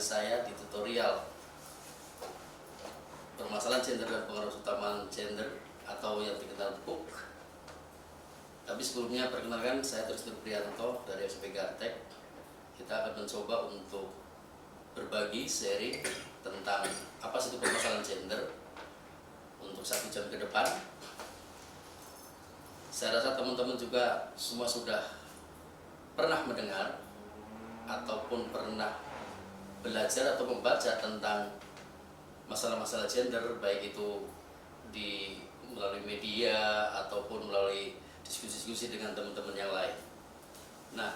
saya di tutorial permasalahan gender dan pengaruh utama gender atau yang dikenal PUK. Tapi sebelumnya perkenalkan, saya Trisno Prianto dari SMP Gartek. Kita akan mencoba untuk berbagi sharing tentang apa sih itu permasalahan gender untuk 1 jam ke depan. Saya rasa teman-teman juga semua sudah pernah mendengar ataupun pernah belajar atau membaca tentang masalah-masalah gender, baik itu melalui media ataupun melalui diskusi-diskusi dengan teman-teman yang lain. Nah,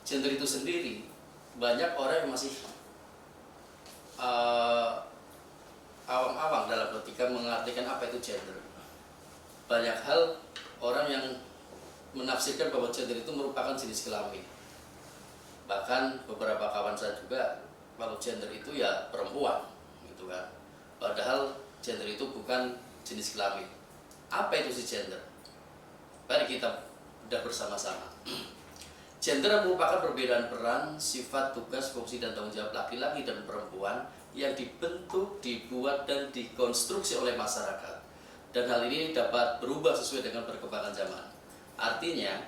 gender itu sendiri banyak orang yang masih awam-awam dalam ketika mengartikan apa itu gender. Banyak hal orang yang menafsirkan bahwa gender itu merupakan jenis kelamin. Bahkan beberapa kawan saya juga kalau gender itu ya perempuan gitu kan. Padahal gender itu bukan jenis kelamin. Apa itu sih gender? Mari kita bedah bersama-sama. Gender merupakan perbedaan peran, sifat, tugas, fungsi, dan tanggung jawab laki-laki dan perempuan yang dibentuk, dibuat, dan dikonstruksi oleh masyarakat. Dan hal ini dapat berubah sesuai dengan perkembangan zaman. Artinya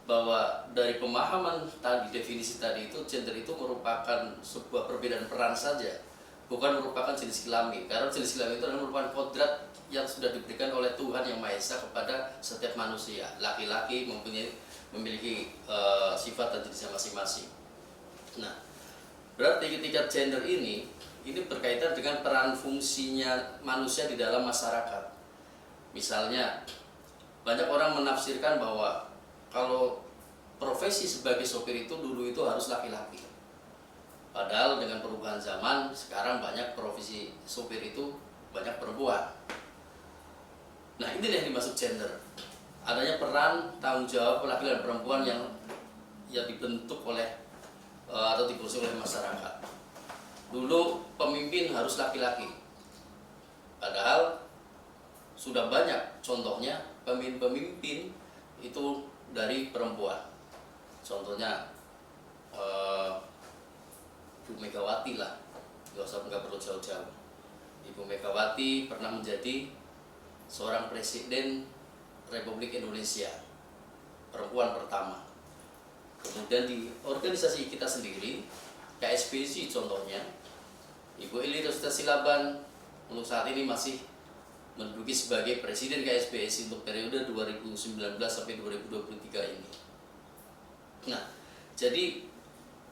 bahwa dari pemahaman tadi, definisi tadi itu, gender itu merupakan sebuah perbedaan peran saja, bukan merupakan jenis kelamin. Karena jenis kelamin itu adalah merupakan kodrat yang sudah diberikan oleh Tuhan Yang Maha Esa kepada setiap manusia. Laki-laki memiliki sifat dan jenisnya masing-masing. Nah, berarti ketika gender ini berkaitan dengan peran fungsinya manusia di dalam masyarakat. Misalnya, banyak orang menafsirkan bahwa kalau profesi sebagai sopir itu dulu itu harus laki-laki. Padahal dengan perubahan zaman, sekarang banyak profesi sopir itu banyak perempuan. Nah, inilah yang dimaksud gender. Adanya peran, tanggung jawab laki-laki dan perempuan yang dibentuk oleh atau dikursi oleh masyarakat. Dulu pemimpin harus laki-laki. Padahal sudah banyak contohnya pemimpin itu dari perempuan. Contohnya Ibu Megawati lah, nggak perlu jauh-jauh. Ibu Megawati pernah menjadi seorang presiden Republik Indonesia, perempuan pertama. Kemudian di organisasi kita sendiri, KSPSI contohnya, Ibu Eli Rosita Silaban untuk saat ini masih menduduki sebagai presiden KSPSI untuk periode 2019 sampai 2023 ini. Nah, jadi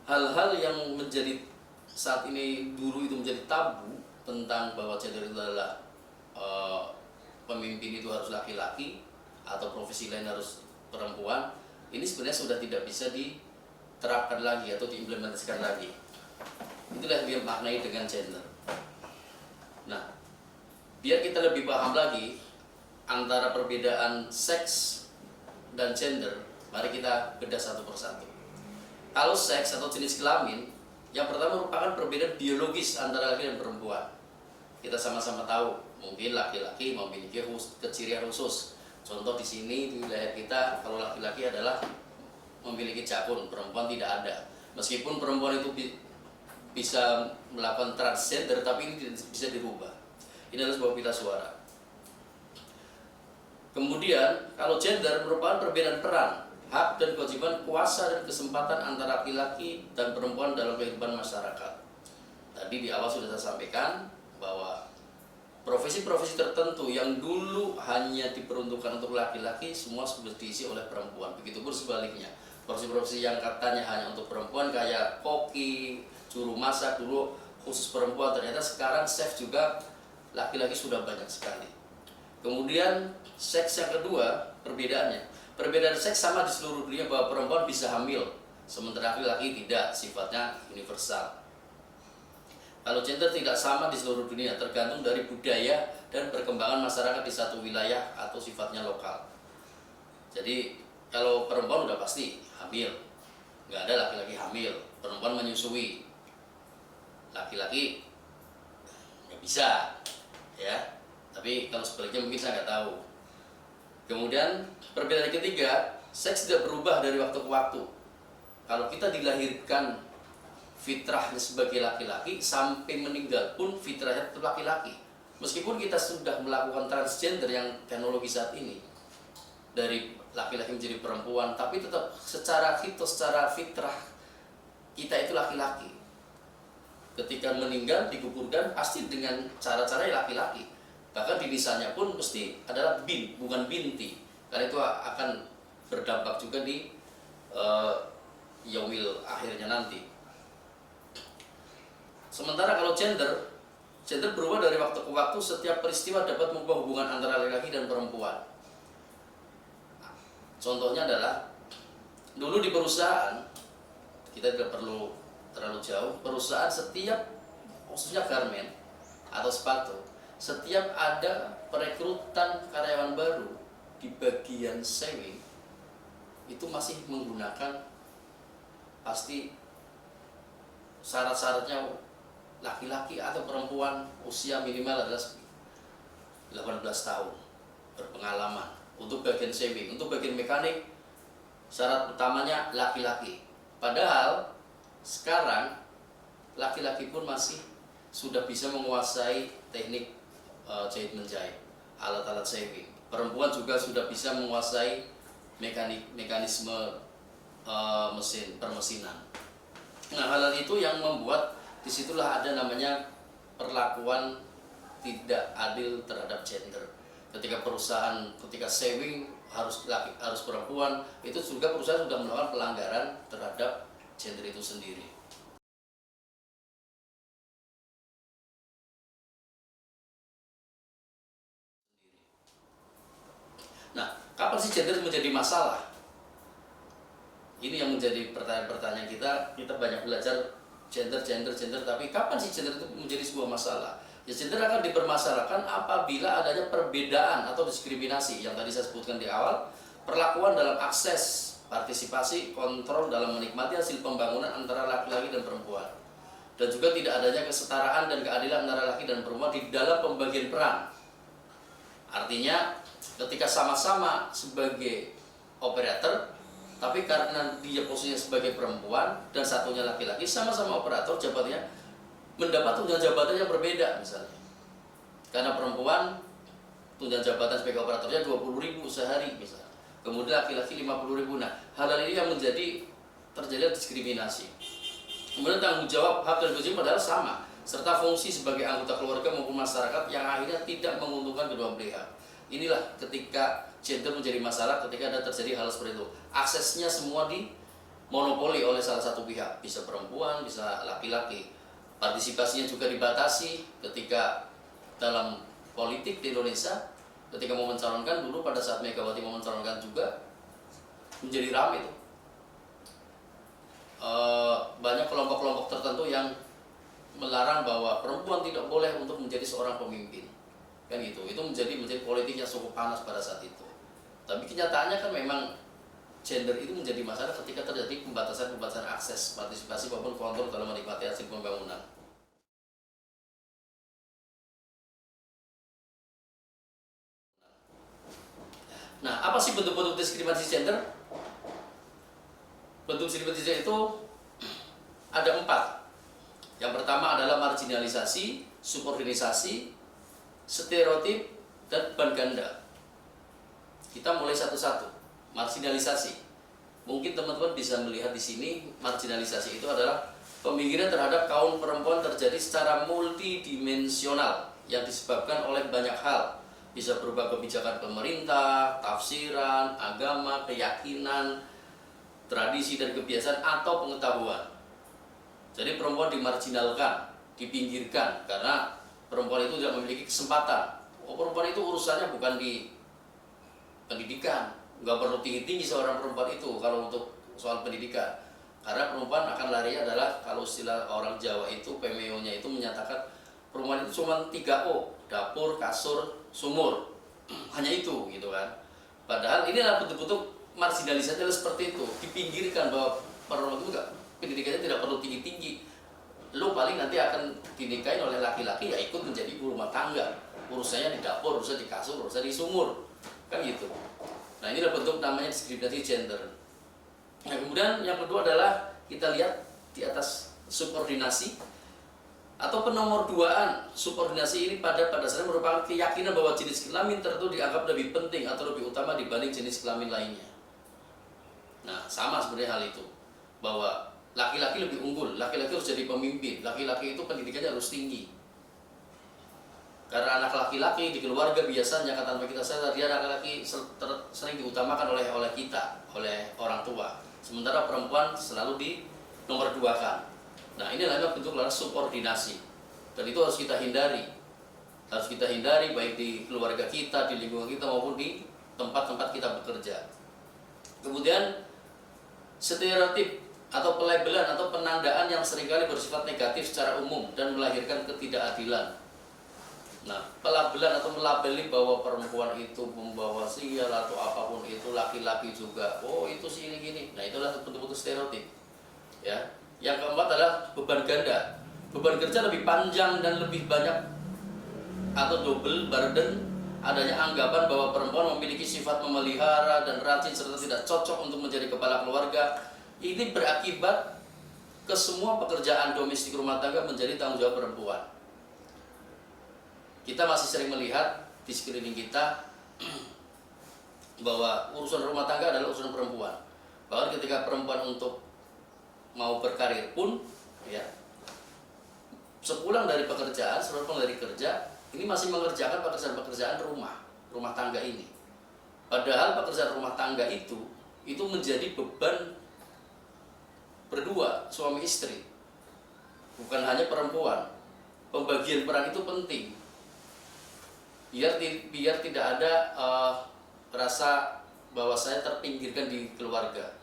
hal-hal yang menjadi saat ini dulu itu menjadi tabu tentang bahwa gender itu adalah pemimpin itu harus laki-laki atau profesi lain harus perempuan, ini sebenarnya sudah tidak bisa diterapkan lagi atau diimplementasikan lagi. Itulah yang dia maknai dengan gender. Nah, biar kita lebih paham lagi antara perbedaan seks dan gender, mari kita bedah satu persatu. Kalau seks atau jenis kelamin, yang pertama merupakan perbedaan biologis antara laki dan perempuan. Kita sama-sama tahu, mungkin laki-laki memiliki kecirian khusus. Contoh di sini di wilayah kita, kalau laki-laki adalah memiliki jakun, perempuan tidak ada. Meskipun perempuan itu bisa melakukan transgender, tapi ini tidak bisa dirubah. Ini adalah sebuah pita suara. Kemudian, kalau gender merupakan perbedaan peran, hak dan kewajiban, kuasa dan kesempatan antara laki-laki dan perempuan dalam kehidupan masyarakat. Tadi di awal sudah saya sampaikan bahwa profesi-profesi tertentu yang dulu hanya diperuntukkan untuk laki-laki semua sudah diisi oleh perempuan. Begitupun sebaliknya, profesi-profesi yang katanya hanya untuk perempuan kayak koki, juru masak dulu khusus perempuan, ternyata sekarang chef juga laki-laki sudah banyak sekali. Kemudian seks yang kedua, perbedaan seks sama di seluruh dunia, bahwa perempuan bisa hamil sementara laki-laki tidak, sifatnya universal. Kalau gender tidak sama di seluruh dunia, tergantung dari budaya dan perkembangan masyarakat di satu wilayah atau sifatnya lokal. Jadi kalau perempuan udah pasti hamil, nggak ada laki-laki hamil. Perempuan menyusui, laki-laki nggak bisa, ya. Tapi kalau sebaliknya mungkin saya nggak tahu. Kemudian perbedaan ketiga, seks tidak berubah dari waktu ke waktu. Kalau kita dilahirkan fitrahnya sebagai laki-laki, sampai meninggal pun fitrahnya tetap laki-laki. Meskipun kita sudah melakukan transgender yang teknologi saat ini, dari laki-laki menjadi perempuan, tapi tetap secara fitrah kita itu laki-laki. Ketika meninggal dikuburkan pasti dengan cara-cara yang laki-laki. Bahkan di lisannya pun mesti adalah bin, bukan binti. Karena itu akan berdampak juga di yaumil akhirnya nanti. Sementara kalau gender berubah dari waktu ke waktu. Setiap peristiwa dapat mengubah hubungan antara laki-laki dan perempuan. Contohnya adalah dulu di perusahaan, kita tidak perlu terlalu jauh, perusahaan setiap, khususnya garment atau sepatu, setiap ada perekrutan karyawan baru di bagian sewing, itu masih menggunakan pasti syarat-syaratnya laki-laki atau perempuan, usia minimal adalah 18 tahun berpengalaman. Untuk bagian sewing, untuk bagian mekanik, syarat utamanya laki-laki. Padahal sekarang laki-laki pun masih sudah bisa menguasai teknik jahit menjahit, alat-alat sewing. Perempuan juga sudah bisa menguasai mekanisme mesin permesinan. Nah, hal itu yang membuat disitulah ada namanya perlakuan tidak adil terhadap gender. Ketika sewing harus perempuan, itu juga perusahaan sudah melakukan pelanggaran terhadap gender itu sendiri. Nah, kapan sih gender menjadi masalah? Ini yang menjadi pertanyaan-pertanyaan kita. Kita banyak belajar gender, tapi kapan sih gender itu menjadi sebuah masalah? Ya, gender akan dipermasalahkan apabila adanya perbedaan atau diskriminasi yang tadi saya sebutkan di awal, perlakuan dalam akses, partisipasi, kontrol dalam menikmati hasil pembangunan antara laki-laki dan perempuan, dan juga tidak adanya kesetaraan dan keadilan antara laki dan perempuan di dalam pembagian peran. Artinya ketika sama-sama sebagai operator, tapi karena dia posisinya sebagai perempuan dan satunya laki-laki, sama-sama operator, jabatannya mendapat tunjangan jabatan yang berbeda misalnya. Karena perempuan tunjangan jabatan sebagai operatornya 20.000 sehari misalnya. Kemudian laki-laki 50.000. Nah, hal ini yang menjadi terjadi diskriminasi. Kemudian tanggung jawab, hak dan kewajiban adalah sama, serta fungsi sebagai anggota keluarga maupun masyarakat yang akhirnya tidak menguntungkan kedua belah pihak. Inilah ketika gender menjadi masalah, ketika ada terjadi hal seperti itu. Aksesnya semua dimonopoli oleh salah satu pihak, bisa perempuan, bisa laki-laki. Partisipasinya juga dibatasi. Ketika dalam politik di Indonesia, ketika mau mencalonkan, dulu pada saat Megawati mau mencalonkan juga menjadi ramai itu. Banyak kelompok-kelompok tertentu yang melarang bahwa perempuan tidak boleh untuk menjadi seorang pemimpin, kan gitu. Itu menjadi politik yang cukup panas pada saat itu. Tapi kenyataannya kan memang gender itu menjadi masalah ketika terjadi pembatasan akses, partisipasi maupun kontrol dalam menikmati hasil pembangunan. Nah, apa sih bentuk-bentuk diskriminasi gender? Bentuk diskriminasi gender itu ada 4. Yang pertama adalah marginalisasi, subordinisasi, stereotip, dan beban ganda. Kita mulai satu-satu. Marginalisasi. Mungkin teman-teman bisa melihat di sini, marginalisasi itu adalah pemikiran terhadap kaum perempuan terjadi secara multidimensional yang disebabkan oleh banyak hal. Bisa berupa kebijakan pemerintah, tafsiran, agama, keyakinan, tradisi dan kebiasaan atau pengetahuan. Jadi perempuan dimarginalkan, dipinggirkan karena perempuan itu tidak memiliki kesempatan. Perempuan itu urusannya bukan di pendidikan, nggak perlu tinggi-tinggi seorang perempuan itu kalau untuk soal pendidikan. Karena perempuan akan lari adalah, kalau istilah orang Jawa itu, PMO-nya itu menyatakan perempuan itu cuma 3O, dapur, kasur, sumur. Hanya itu gitu kan. Padahal ini adalah bentuk-bentuk marginalisasi seperti itu, dipinggirkan bahwa perempuan itu pendidikannya tidak perlu tinggi-tinggi. Lu paling nanti akan dinikahin oleh laki-laki, ya ikut menjadi ibu rumah tangga. Urusannya di dapur, urusannya di kasur, urusannya di sumur. Kan gitu. Nah, ini adalah bentuk namanya diskriminasi gender. Nah, kemudian yang kedua adalah kita lihat di atas subordinasi atau penomorduaan. Subordinasi ini pada dasarnya merupakan keyakinan bahwa jenis kelamin tertentu dianggap lebih penting atau lebih utama dibanding jenis kelamin lainnya. Nah, sama sebenarnya hal itu, bahwa laki-laki lebih unggul, laki-laki harus jadi pemimpin, laki-laki itu pendidikannya harus tinggi. Karena anak laki-laki di keluarga biasanya, kata tanpa kita sadar, dia laki-laki sering diutamakan oleh kita, oleh orang tua. Sementara perempuan selalu dinomorduakan. Nah, ini adalah bentuk subordinasi, dan itu harus kita hindari. Harus kita hindari baik di keluarga kita, di lingkungan kita, maupun di tempat-tempat kita bekerja. Kemudian stereotip atau pelabelan atau penandaan yang seringkali bersifat negatif secara umum dan melahirkan ketidakadilan. Nah, pelabelan atau melabeli bahwa perempuan itu membawa sial atau apapun itu, laki-laki juga, oh itu sih ini gini. Nah, itulah bentuk-bentuk stereotip. Ya. Yang keempat adalah beban ganda. Beban kerja lebih panjang dan lebih banyak atau double burden. Adanya anggapan bahwa perempuan memiliki sifat memelihara dan rajin serta tidak cocok untuk menjadi kepala keluarga. Ini berakibat ke semua pekerjaan domestik rumah tangga menjadi tanggung jawab perempuan. Kita masih sering melihat di sekeliling kita bahwa urusan rumah tangga adalah urusan perempuan. Bahkan ketika perempuan untuk mau berkarir pun, ya, sepulang dari pekerjaan, sepulang dari kerja, ini masih mengerjakan pekerjaan-pekerjaan rumah tangga ini. Padahal pekerjaan rumah tangga itu menjadi beban berdua, suami istri, bukan hanya perempuan. Pembagian peran itu penting, biar tidak ada rasa bahwa saya terpinggirkan di keluarga.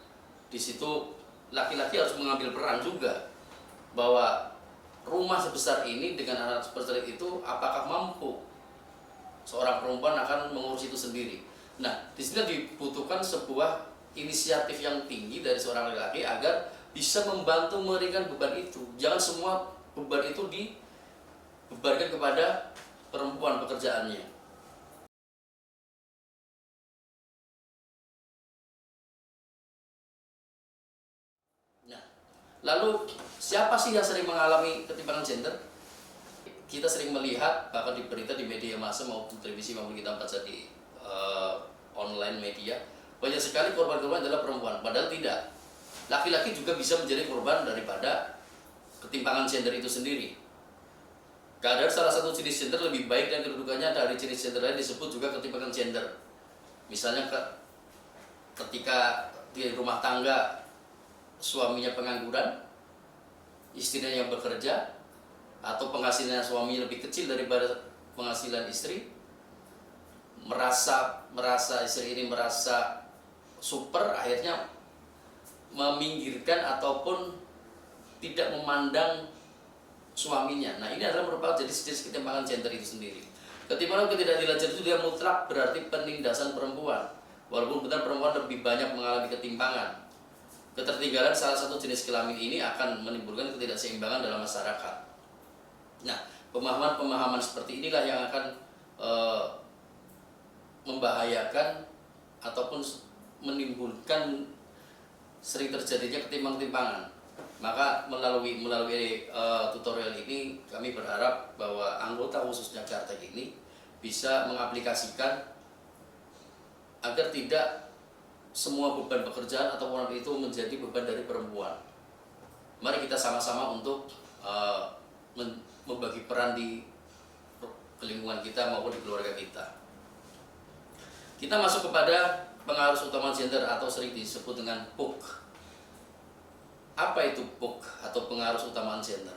Di situ laki-laki harus mengambil peran juga, bahwa rumah sebesar ini dengan anak seperti itu, apakah mampu seorang perempuan akan mengurus itu sendiri. Nah, di sini dibutuhkan sebuah inisiatif yang tinggi dari seorang laki-laki agar bisa membantu meringankan beban itu. Jangan semua beban itu dibebankan kepada perempuan pekerjaannya. Lalu siapa sih yang sering mengalami ketimpangan gender? Kita sering melihat bahkan di berita, di media massa maupun televisi, maupun kita baca di online media, banyak sekali korban-korban adalah perempuan. Padahal tidak. Laki-laki juga bisa menjadi korban daripada ketimpangan gender itu sendiri. Kadang salah satu jenis gender lebih baik dan kedudukannya dari jenis gender lain disebut juga ketimpangan gender. Misalnya ketika di rumah tangga suaminya pengangguran, istrinya yang bekerja, atau penghasilan suami lebih kecil daripada penghasilan istri, merasa istri ini merasa super, akhirnya meminggirkan ataupun tidak memandang suaminya. Nah, ini adalah merupakan jenis ketimpangan gender itu sendiri. Ketimpangan ketidakadilan gender itu dia mutlak berarti penindasan perempuan, walaupun benar perempuan lebih banyak mengalami ketimpangan. Ketertinggalan salah satu jenis kelamin ini akan menimbulkan ketidakseimbangan dalam masyarakat. Nah, pemahaman-pemahaman seperti inilah yang akan membahayakan ataupun menimbulkan sering terjadinya ketimpangan. Maka melalui tutorial ini kami berharap bahwa anggota khususnya Gartek ini bisa mengaplikasikan agar tidak semua beban pekerjaan atau orang itu menjadi beban dari perempuan. Mari kita sama-sama untuk membagi peran di lingkungan kita maupun di keluarga kita. Kita masuk kepada pengaruh utama gender atau sering disebut dengan PUG. Apa itu PUG atau pengaruh utama gender?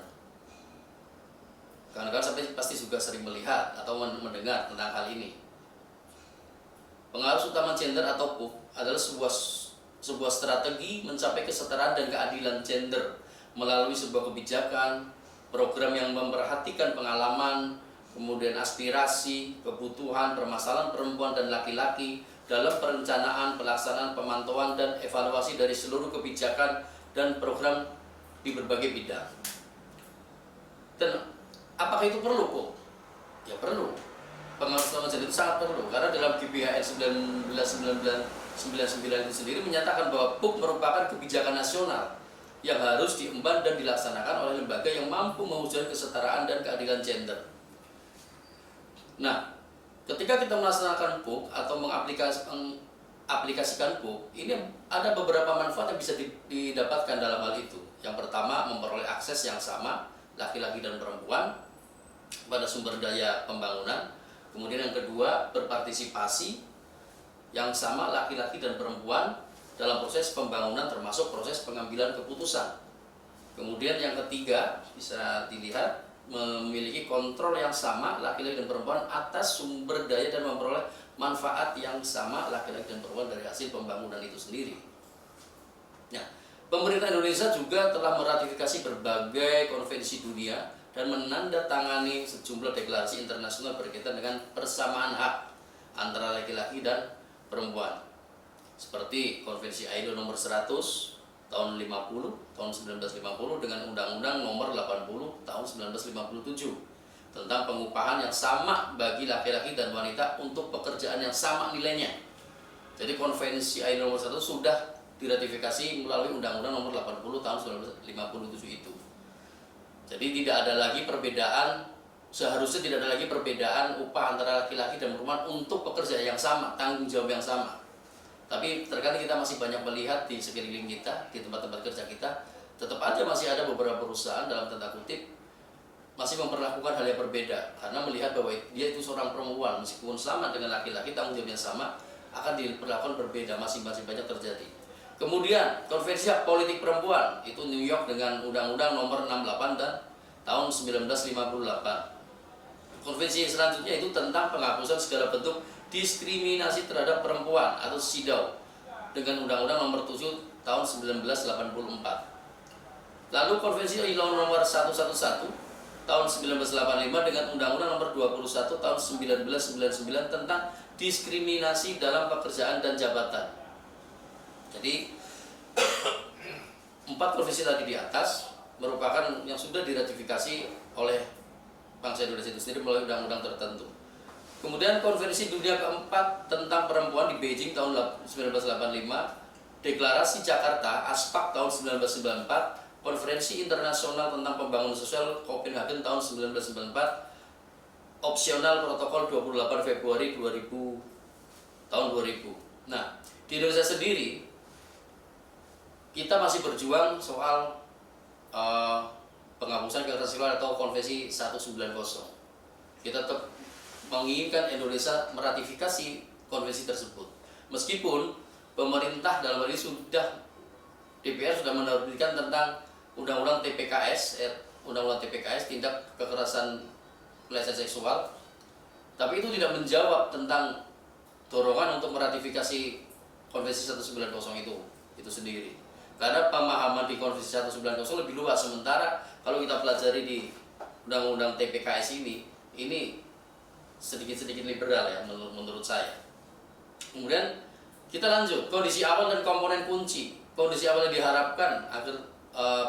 Kawan-kawan sampai pasti juga sering melihat atau mendengar tentang hal ini. Pengaruh utama gender atau PUG adalah sebuah strategi mencapai kesetaraan dan keadilan gender melalui sebuah kebijakan, program yang memperhatikan pengalaman, kemudian aspirasi, kebutuhan, permasalahan perempuan dan laki-laki dalam perencanaan, pelaksanaan, pemantauan, dan evaluasi dari seluruh kebijakan dan program di berbagai bidang. Dan apakah itu perlu, kok? Ya perlu. Pengaruh utama gender itu sangat perlu, karena dalam GBHN 1999 itu sendiri menyatakan bahwa PUG merupakan kebijakan nasional yang harus diemban dan dilaksanakan oleh lembaga yang mampu mewujudkan kesetaraan dan keadilan gender. Nah, ketika kita melaksanakan PUK atau mengaplikasikan PUK, ini ada beberapa manfaat yang bisa didapatkan dalam hal itu. Yang pertama, memperoleh akses yang sama laki-laki dan perempuan pada sumber daya pembangunan. Kemudian yang kedua, berpartisipasi yang sama laki-laki dan perempuan dalam proses pembangunan termasuk proses pengambilan keputusan. Kemudian yang ketiga, bisa dilihat memiliki kontrol yang sama laki-laki dan perempuan atas sumber daya dan memperoleh manfaat yang sama laki-laki dan perempuan dari hasil pembangunan itu sendiri. Nah, pemerintah Indonesia juga telah meratifikasi berbagai konvensi dunia dan menandatangani sejumlah deklarasi internasional berkaitan dengan persamaan hak antara laki-laki dan perempuan. Seperti Konvensi ILO nomor 100 tahun 1950 dengan Undang-Undang nomor 80 tahun 1957 tentang pengupahan yang sama bagi laki-laki dan wanita untuk pekerjaan yang sama nilainya. Jadi Konvensi ILO nomor 100 sudah diratifikasi melalui Undang-Undang nomor 80 tahun 1957 itu. Jadi tidak ada lagi perbedaan, seharusnya tidak ada lagi perbedaan upah antara laki-laki dan perempuan untuk pekerjaan yang sama, tanggung jawab yang sama. Tapi terkadang kita masih banyak melihat di sekeliling kita, di tempat-tempat kerja kita, tetap aja masih ada beberapa perusahaan dalam tanda kutip masih memperlakukan hal yang berbeda karena melihat bahwa dia itu seorang perempuan, meskipun sama dengan laki-laki, tanggung jawabnya sama, akan diperlakukan berbeda, masih banyak terjadi. Kemudian Konvensi Hak Politik Perempuan itu New York dengan Undang-Undang nomor 68 dan tahun 1958. Konvensi selanjutnya itu tentang penghapusan segala bentuk diskriminasi terhadap perempuan atau CEDAW dengan Undang-Undang nomor 7 tahun 1984. Lalu Konvensi ILO nomor 111 tahun 1985 dengan Undang-Undang nomor 21 tahun 1999 tentang diskriminasi dalam pekerjaan dan jabatan. Jadi 4 konvensi tadi di atas merupakan yang sudah diratifikasi oleh bangsa Indonesia itu sendiri melalui undang-undang tertentu. Kemudian Konvensi Dunia keempat tentang perempuan di Beijing tahun 1985, Deklarasi Jakarta ASPAK tahun 1994, Konferensi Internasional tentang Pembangunan Sosial Copenhagen tahun 1994, opsional protokol 28 Februari 2000 tahun 2000. Nah, di Indonesia sendiri kita masih berjuang soal penghapusan kekerasan seksual atau Konvensi 190. Kita tetap menginginkan Indonesia meratifikasi konvensi tersebut. Meskipun pemerintah dalam hal ini DPR sudah menerbitkan tentang Undang-Undang TPKS, tindak kekerasan pelecehan seksual, tapi itu tidak menjawab tentang dorongan untuk meratifikasi konvensi 190 itu sendiri. Karena pemahaman di konvensi 190 lebih luas, sementara kalau kita pelajari di Undang-Undang TPKS ini sedikit-sedikit liberal ya menurut saya. Kemudian kita lanjut, kondisi awal dan komponen kunci. Kondisi awal yang diharapkan agar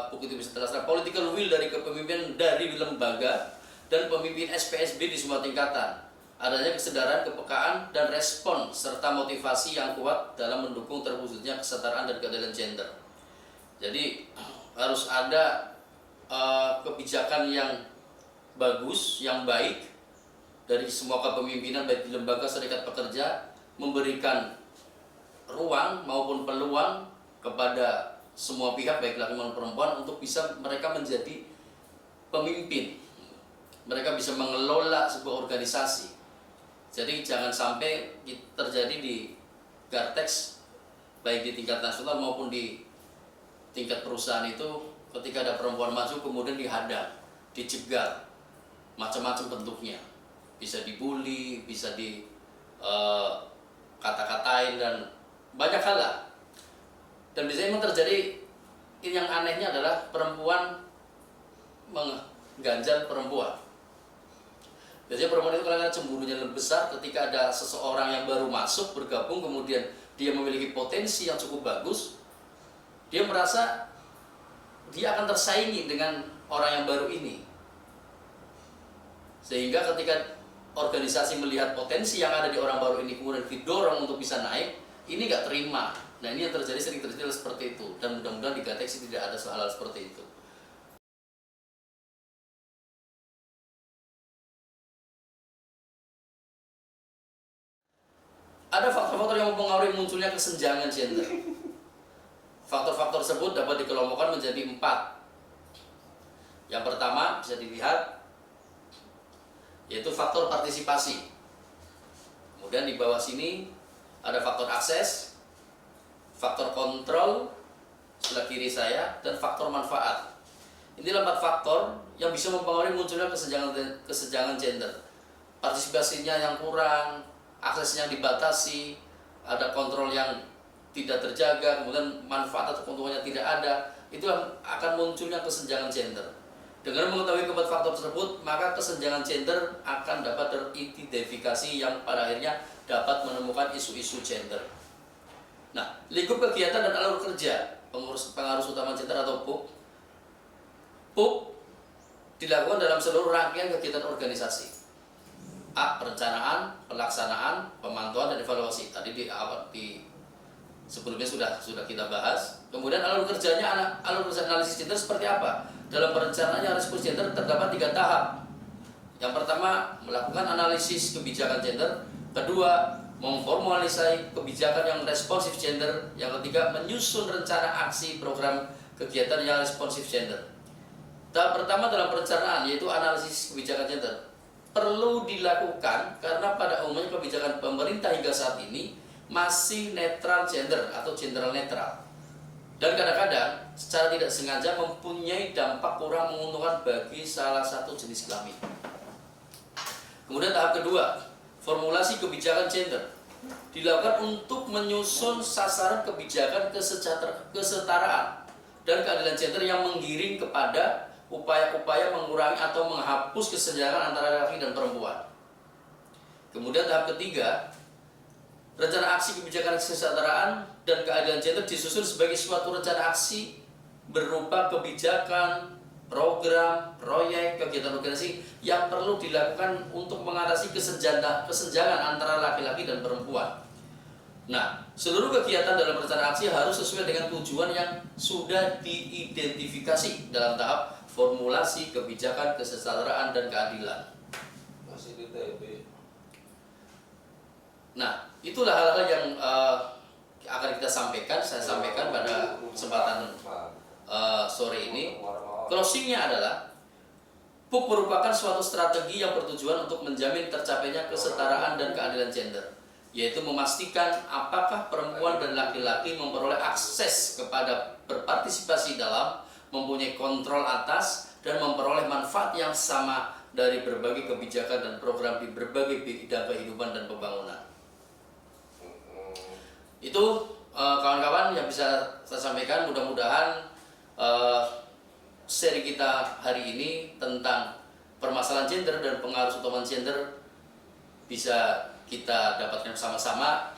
PUK itu bisa terlaksana, political will dari kepemimpinan dari lembaga dan pemimpin SPSB di semua tingkatan. Adanya kesadaran, kepekaan, dan respon serta motivasi yang kuat dalam mendukung terwujudnya kesetaraan dan keadilan gender. Jadi harus ada kebijakan yang bagus, yang baik dari semua kepemimpinan baik di lembaga serikat pekerja, memberikan ruang maupun peluang kepada semua pihak baik laki maupun perempuan untuk bisa mereka menjadi pemimpin. Mereka bisa mengelola sebuah organisasi. Jadi jangan sampai terjadi di Gartex baik di tingkat nasional maupun di tingkat perusahaan itu ketika ada perempuan maju kemudian dihadang, dicegal, macam-macam bentuknya. Bisa dibully, bisa di kata-katain dan banyak hal lah. Dan biasanya memang terjadi, ini yang anehnya adalah perempuan mengganjal perempuan. Biasanya perempuan itu kadang-kadang cemburunya lebih besar ketika ada seseorang yang baru masuk bergabung kemudian dia memiliki potensi yang cukup bagus. Dia merasa dia akan tersaingi dengan orang yang baru ini. Sehingga ketika organisasi melihat potensi yang ada di orang baru ini kemudian didorong untuk bisa naik, ini nggak terima. Nah ini yang terjadi, sering terjadi seperti itu, dan mudah-mudahan di Gatex tidak ada hal-hal seperti itu. Ada faktor-faktor yang mempengaruhi munculnya kesenjangan gender. Faktor-faktor tersebut dapat dikelompokkan menjadi 4. Yang pertama bisa dilihat yaitu faktor partisipasi. Kemudian di bawah sini ada faktor akses, faktor kontrol sebelah kiri saya, dan faktor manfaat. Inilah 4 faktor yang bisa mempengaruhi munculnya kesenjangan gender. Partisipasinya yang kurang, aksesnya dibatasi, ada kontrol yang tidak terjaga, kemudian manfaat atau keuntungannya tidak ada, itu akan munculnya kesenjangan gender. Dengan mengetahui keempat faktor tersebut, maka kesenjangan gender akan dapat teridentifikasi yang pada akhirnya dapat menemukan isu-isu gender. Nah, lingkup kegiatan dan alur kerja pengarus utama gender atau PUK. PUK dilakukan dalam seluruh rangkaian kegiatan organisasi. A. Perencanaan, pelaksanaan, pemantauan, dan evaluasi. Tadi di sebelumnya sudah kita bahas. Kemudian alur kerja analisis gender seperti apa? Dalam perencanaannya respons gender terdapat 3 tahap. Yang pertama, melakukan analisis kebijakan gender. Kedua, memformalisasi kebijakan yang responsif gender. Yang ketiga, menyusun rencana aksi program kegiatan yang responsif gender. Tahap pertama dalam perencanaan yaitu analisis kebijakan gender perlu dilakukan karena pada umumnya kebijakan pemerintah hingga saat ini masih netral gender atau gender netral, dan kadang-kadang secara tidak sengaja mempunyai dampak kurang menguntungkan bagi salah satu jenis kelamin. Kemudian tahap kedua, formulasi kebijakan gender dilakukan untuk menyusun sasaran kebijakan kesetaraan dan keadilan gender yang menggiring kepada upaya-upaya mengurangi atau menghapus kesenjangan antara laki dan perempuan. Kemudian tahap ketiga, rencana aksi kebijakan kesetaraan dan keadilan gender disusun sebagai suatu rencana aksi berupa kebijakan, program, proyek, kegiatan organisasi yang perlu dilakukan untuk mengatasi kesenjangan antara laki-laki dan perempuan. Nah, seluruh kegiatan dalam rencana aksi harus sesuai dengan tujuan yang sudah diidentifikasi dalam tahap formulasi kebijakan kesetaraan dan keadilan. Masih di TB. Nah, itulah hal-hal yang akan kita sampaikan. Saya sampaikan pada kesempatan sore ini. Closingnya adalah PUK merupakan suatu strategi yang bertujuan untuk menjamin tercapainya kesetaraan dan keadilan gender, yaitu memastikan apakah perempuan dan laki-laki memperoleh akses kepada berpartisipasi dalam, mempunyai kontrol atas, dan memperoleh manfaat yang sama dari berbagai kebijakan dan program di berbagai bidang kehidupan dan pembangunan. Itu kawan-kawan yang bisa saya sampaikan. Mudah-mudahan seri kita hari ini tentang permasalahan gender dan pengaruh utama gender bisa kita dapatkan sama-sama,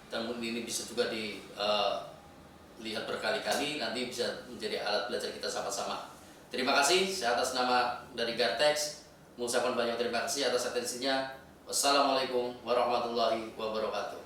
dan ini bisa juga dilihat berkali-kali, nanti bisa menjadi alat belajar kita sama-sama. Terima kasih, saya atas nama dari Gartex mengucapkan banyak terima kasih atas atensinya. Wassalamualaikum warahmatullahi wabarakatuh.